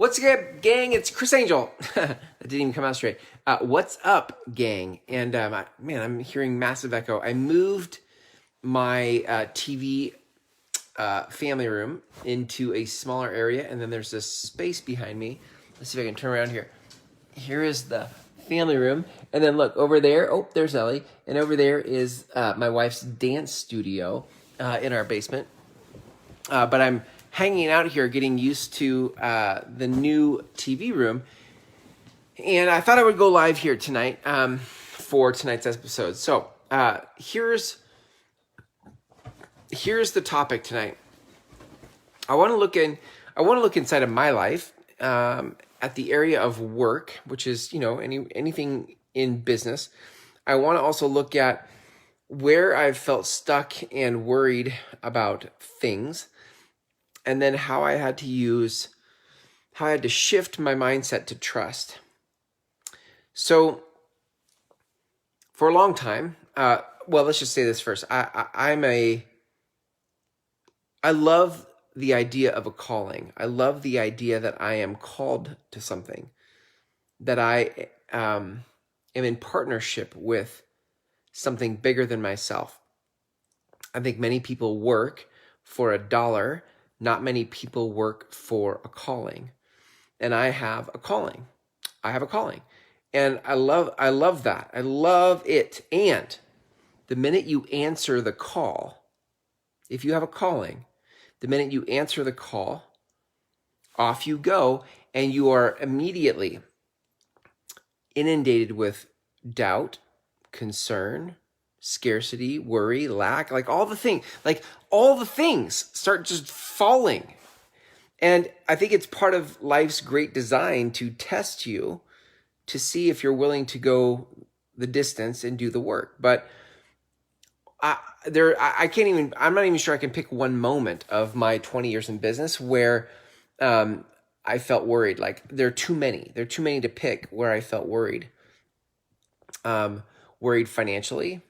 What's up, gang? It's Chris Angel. That didn't even come out straight. What's up, gang? And man, I'm hearing massive echo. I moved my TV family room into a smaller area, and then there's this space behind me. Let's see if I can turn around here. Here is the family room, and then look over there. Oh, there's Ellie, and over there is my wife's dance studio in our basement. But I'm hanging out here, getting used to the new TV room, and I thought I would go live here tonight for tonight's episode. So here's the topic tonight. I want to look inside of my life at the area of work, which is anything in business. I want to also look at where I've felt stuck and worried about things, and then how I had to shift my mindset to trust. So for a long time, let's just say this first. I love the idea of a calling. I love the idea that I am called to something, that I am in partnership with something bigger than myself. I think many people work for $1. Not many people work for a calling. And I have a calling. And I love that. I love it. And the minute you answer the call, if you have a calling, the minute you answer the call, off you go, and you are immediately inundated with doubt, concern, scarcity, worry, lack, all the things start just falling. And I think it's part of life's great design to test you, to see if you're willing to go the distance and do the work. But I'm not even sure I can pick one moment of my 20 years in business where I felt worried. There are too many to pick where I felt worried. Worried financially,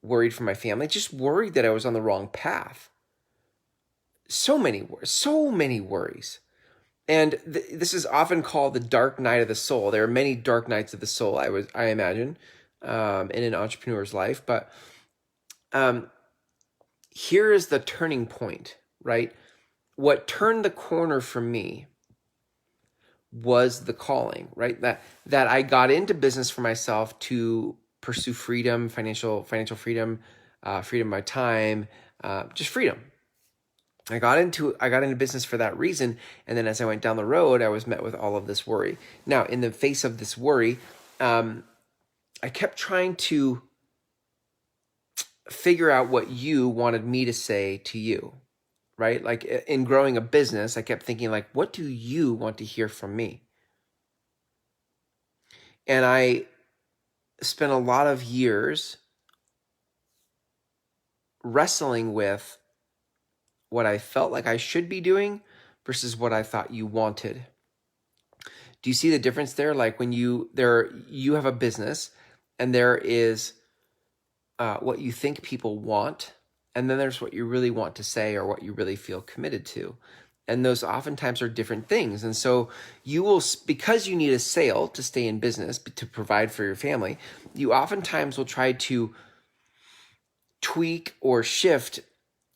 worried for my family, just worried that I was on the wrong path. So many worries. And this is often called the dark night of the soul. There are many dark nights of the soul, I imagine, in an entrepreneur's life. But here is the turning point, right? What turned the corner for me was the calling, right? That I got into business for myself to pursue freedom, financial freedom, freedom of my time, just freedom. I got into business for that reason, and then as I went down the road, I was met with all of this worry. Now, in the face of this worry, I kept trying to figure out what you wanted me to say to you, right? In growing a business, I kept thinking, what do you want to hear from me? And I spent a lot of years wrestling with what I felt like I should be doing versus what I thought you wanted. Do you see the difference there? When you have a business, and there is what you think people want, and then there's what you really want to say or what you really feel committed to. And those oftentimes are different things. And so you will, because you need a sale to stay in business, to provide for your family, you oftentimes will try to tweak or shift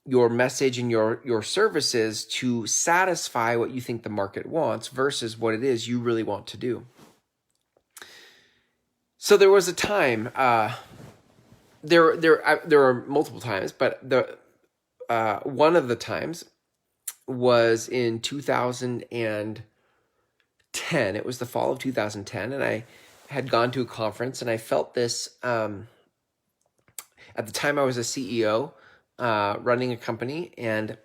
your message and your services to satisfy what you think the market wants versus what it is you really want to do. So there was a time, there are multiple times, but one of the times was in 2010. It was the fall of 2010, and I had gone to a conference, and I felt this. At the time, I was a CEO running a company, and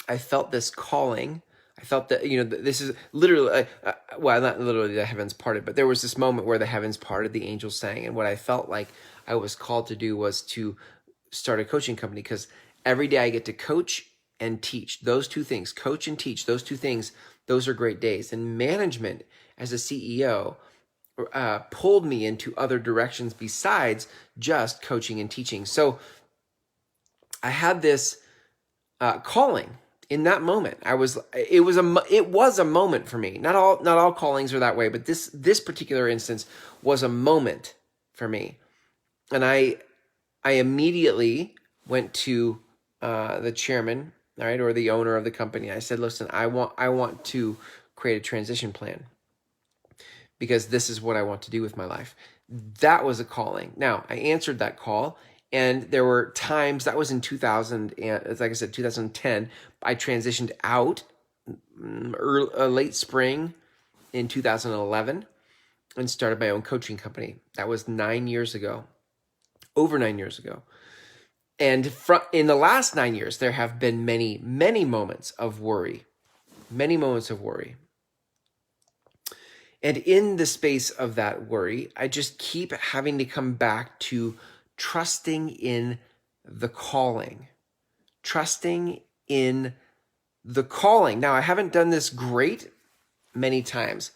I felt this calling. I felt that, this is literally, not literally the heavens parted, but there was this moment where the heavens parted, the angels sang, and what I felt like I was called to do was to start a coaching company, because every day I get to coach and teach. Those two things, coach and teach, those two things, those are great days. And management as a CEO pulled me into other directions besides just coaching and teaching. So I had this calling, in that moment, it was a moment for me. Not all callings are that way, but this particular instance was a moment for me. And I immediately went to the chairman, all right, or the owner of the company. I said, listen, I want to create a transition plan because this is what I want to do with my life. That was a calling. Now, I answered that call, and there were times, that was in 2000, and like I said, 2010, I transitioned out late spring in 2011 and started my own coaching company. That was 9 years ago, over 9 years ago. And in the last 9 years, there have been many, many moments of worry, many moments of worry. And in the space of that worry, I just keep having to come back to trusting in the calling. Trusting in the calling. Now, I haven't done this great many times.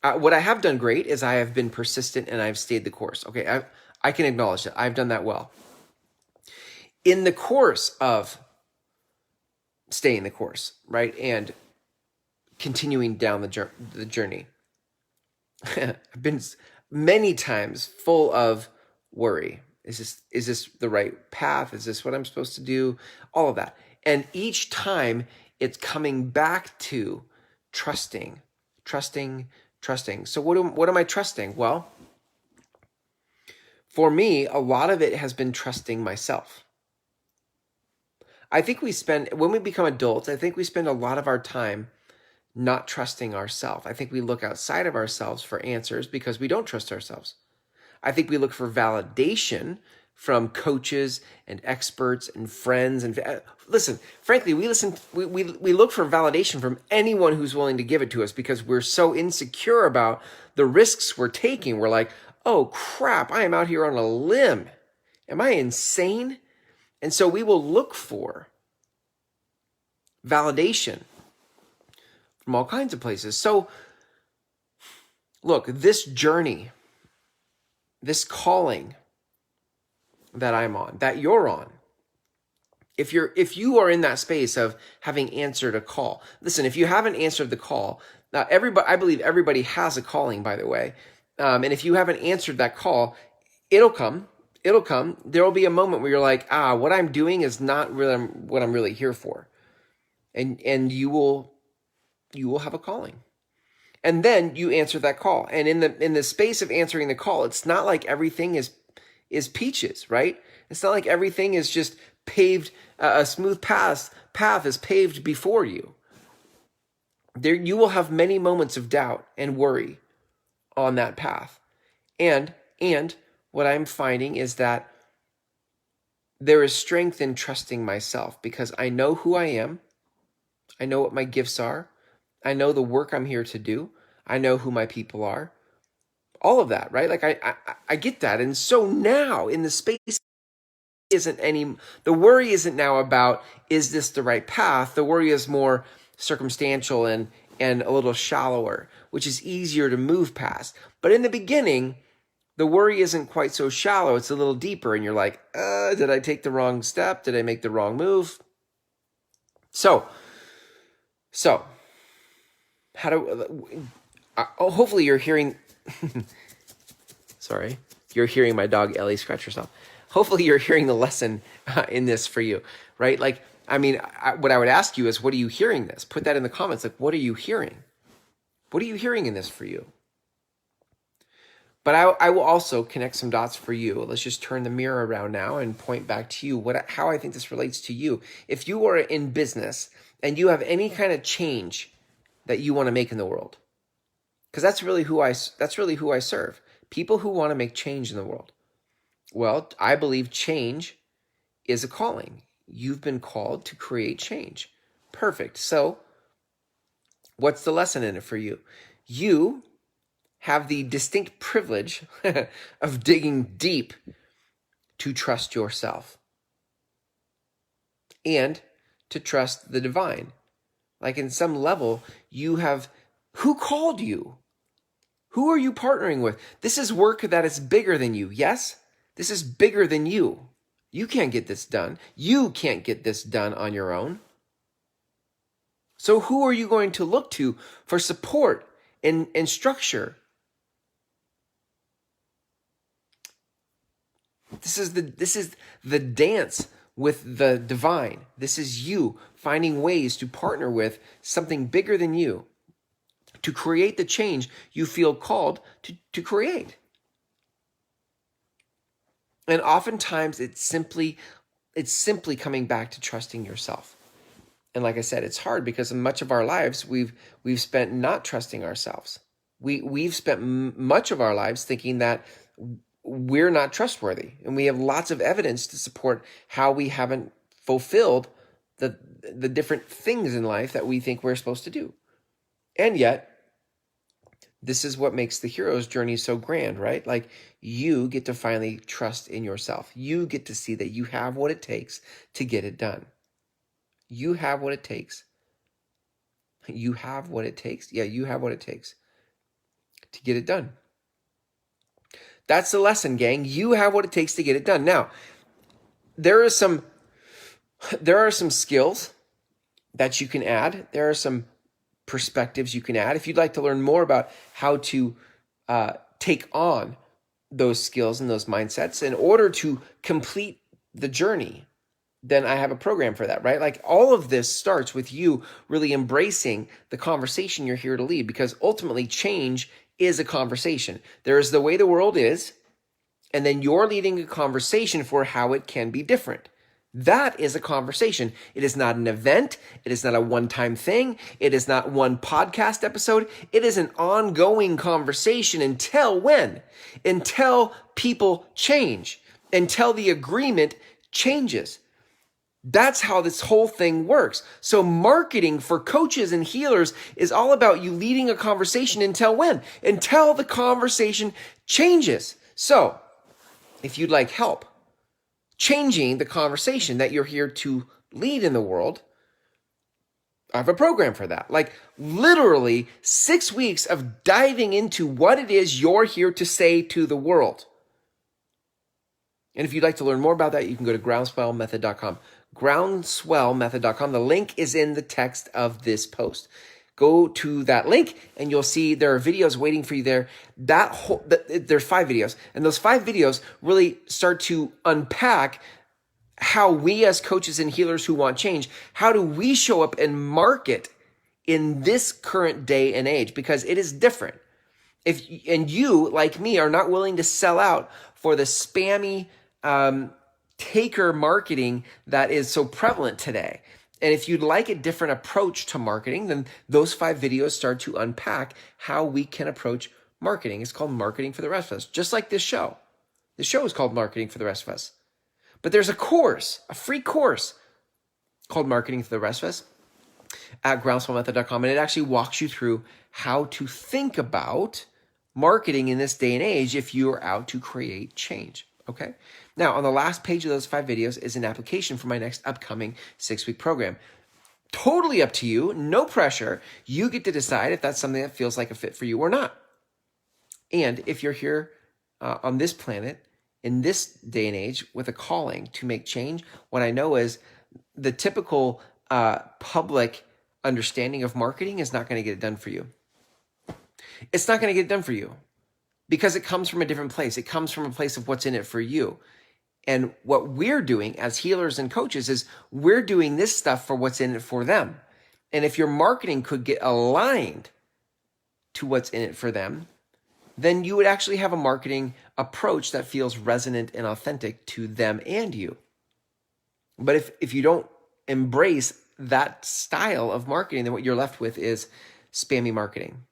What I have done great is I have been persistent and I've stayed the course. Okay, I can acknowledge that. I've done that well. In the course of staying the course, right, and continuing down the journey, I've been many times full of worry. Is this the right path? Is this what I'm supposed to do? All of that. And each time it's coming back to trusting. So what am I trusting? Well, for me, a lot of it has been trusting myself. I think when we become adults, I think we spend a lot of our time not trusting ourselves. I think we look outside of ourselves for answers because we don't trust ourselves. I think we look for validation from coaches and experts and friends. And listen, frankly, we look for validation from anyone who's willing to give it to us because we're so insecure about the risks we're taking. We're like, oh crap, I am out here on a limb. Am I insane? And so we will look for validation from all kinds of places. So look, this journey, this calling that I'm on, that you're on, if you are in that space of having answered a call, listen, if you haven't answered the call, now I believe everybody has a calling, by the way. And if you haven't answered that call, it'll come. There will be a moment where you're like, what I'm doing is not really what I'm really here for. And you will have a calling. And then you answer that call. And in the space of answering the call, it's not like everything is peaches, right? It's not like everything is just paved, a smooth path is paved before you. You will have many moments of doubt and worry on that path. And what I'm finding is that there is strength in trusting myself because I know who I am. I know what my gifts are. I know the work I'm here to do. I know who my people are. All of that, right? Like I get that. And so now in the space the worry isn't now about, is this the right path? The worry is more circumstantial and a little shallower, which is easier to move past. But in the beginning, the worry isn't quite so shallow. It's a little deeper. And you're like, did I take the wrong step? Did I make the wrong move? So hopefully you're hearing, sorry, you're hearing my dog Ellie scratch herself. Hopefully you're hearing the lesson in this for you, right? Like, I mean, what I would ask you is, what are you hearing this? Put that in the comments. Like, what are you hearing? What are you hearing in this for you? But I will also connect some dots for you. Let's just turn the mirror around now and point back to you, how I think this relates to you. If you are in business and you have any kind of change that you want to make in the world, because that's really who I serve. People who want to make change in the world. Well, I believe change is a calling. You've been called to create change. Perfect. So what's the lesson in it for you? You have the distinct privilege of digging deep to trust yourself and to trust the divine. Like in some level, who called you? Who are you partnering with? This is work that is bigger than you. Yes, this is bigger than you. You can't get this done. You can't get this done on your own. So who are you going to look to for support and structure? This is the dance with the divine. This is you finding ways to partner with something bigger than you to create the change you feel called to create. And oftentimes it's simply coming back to trusting yourself. And like I said, it's hard because in much of our lives we've spent not trusting ourselves. We've spent much of our lives thinking that we're not trustworthy, and we have lots of evidence to support how we haven't fulfilled the different things in life that we think we're supposed to do. And yet, this is what makes the hero's journey so grand, right? Like, you get to finally trust in yourself. You get to see that you have what it takes to get it done. You have what it takes. You have what it takes. Yeah, you have what it takes to get it done. That's the lesson, gang. You have what it takes to get it done. Now, there are some skills that you can add. There are some perspectives you can add. If you'd like to learn more about how to take on those skills and those mindsets in order to complete the journey, then I have a program for that, right? Like, all of this starts with you really embracing the conversation you're here to lead, because ultimately change is a conversation. There is the way the world is, and then you're leading a conversation for how it can be different. That is a conversation. It is not an event. It is not a one-time thing. It is not one podcast episode. It is an ongoing conversation until when? Until people change, until the agreement changes. That's how this whole thing works. So marketing for coaches and healers is all about you leading a conversation until when? Until the conversation changes. So if you'd like help changing the conversation that you're here to lead in the world, I have a program for that. Like, literally 6 weeks of diving into what it is you're here to say to the world. And if you'd like to learn more about that, you can go to groundswellmethod.com. Groundswellmethod.com. The link is in the text of this post. Go to that link and you'll see there are videos waiting for you there. There's 5 videos, and those 5 videos really start to unpack how we as coaches and healers who want change, how do we show up and market in this current day and age, because it is different. And you, like me, are not willing to sell out for the spammy taker marketing that is so prevalent today. And if you'd like a different approach to marketing, then those 5 videos start to unpack how we can approach marketing. It's called Marketing for the Rest of Us, just like this show. This show is called Marketing for the Rest of Us. But there's a course, a free course called Marketing for the Rest of Us at groundswellmethod.com. And it actually walks you through how to think about marketing in this day and age if you are out to create change. Okay. Now, on the last page of those 5 videos is an application for my next upcoming 6-week program. Totally up to you. No pressure. You get to decide if that's something that feels like a fit for you or not. And if you're here on this planet in this day and age with a calling to make change, what I know is the typical public understanding of marketing is not going to get it done for you. It's not going to get it done for you because it comes from a different place. It comes from a place of what's in it for you. And what we're doing as healers and coaches is we're doing this stuff for what's in it for them. And if your marketing could get aligned to what's in it for them, then you would actually have a marketing approach that feels resonant and authentic to them and you. But if you don't embrace that style of marketing, then what you're left with is spammy marketing.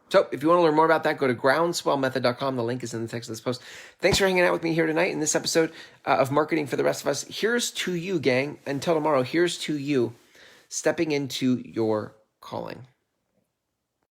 So if you want to learn more about that, go to groundswellmethod.com. The link is in the text of this post. Thanks for hanging out with me here tonight in this episode of Marketing for the Rest of Us. Here's to you, gang. Until tomorrow, here's to you stepping into your calling.